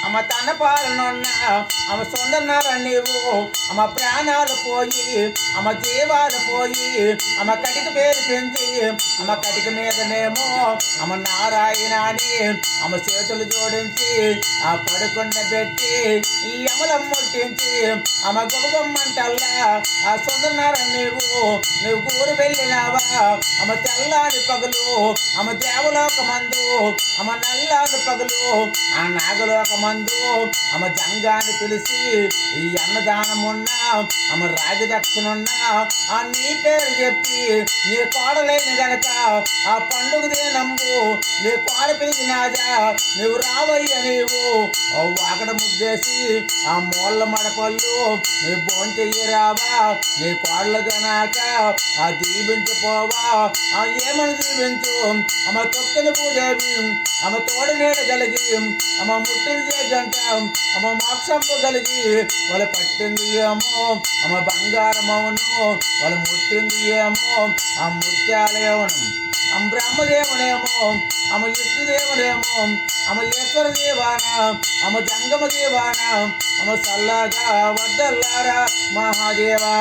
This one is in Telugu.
అమ్మ తన పాలనున్న అమ్మ సొందన్నార నీవు అమ్మ ప్రాణాలు పోయి అమ్మ జీవాలు పోయి అమ్మ కటిక పేరు పెంచి అమ్మ కటిక మీదనేమో అమ్మ నారాయణ అని అమ్మ చేతులు జోడించి ఆ పడుకుండ పెట్టి ఈ అమలం ముట్టించి అమ్మ గుమగమ్మంటల్లా ఆ సొందన్నార నువ్వు ఊరు వెళ్ళినావా అమ్మ తెల్లాని పగులు అమ్మ దేవలోక మందు అమ్మ నల్లాని పగులు ఆ నాగలోక మందు అమ్మ జంగాన్ని పిలిచి ఈ అన్నదానమున్నా అమ్మ రాజదక్షిణున్నా ఆ నీ పేరు చెప్పి నీ కోడలేని గనక ఆ పండుగదే నంబు నీ కోడ పిలిచినాదా నువ్వు రావయ్య నీవు వాకడ ముగ్గేసి ఆ మూల మడపళ్ళు నీ భోంచెయ్యి రావా నీ కోడలు గనాక ఆ దీవించిపోవా ఆ ఏమని దీవించు అమ్మ తొక్కిన భూదేవి అమ్మ తోడు నీడ కలిగి అమ్మ ముట్టింది గంట అమ్మ మోక్షంపు కలిగి వాళ్ళు పట్టింది ఏమో అమ్మ బంగారమవును వాళ్ళు ముట్టింది ఏమో ఆ ముత్యాలయవనం అమ్మ బ్రహ్మదేవునేమో అమ్మ విష్ణుదేవునేమో అమ్మ ఈశ్వర దేవాన అమ్మ జంగమ దేవాన అమ్మ సల్లగా వద్దల్లారా మహాదేవా.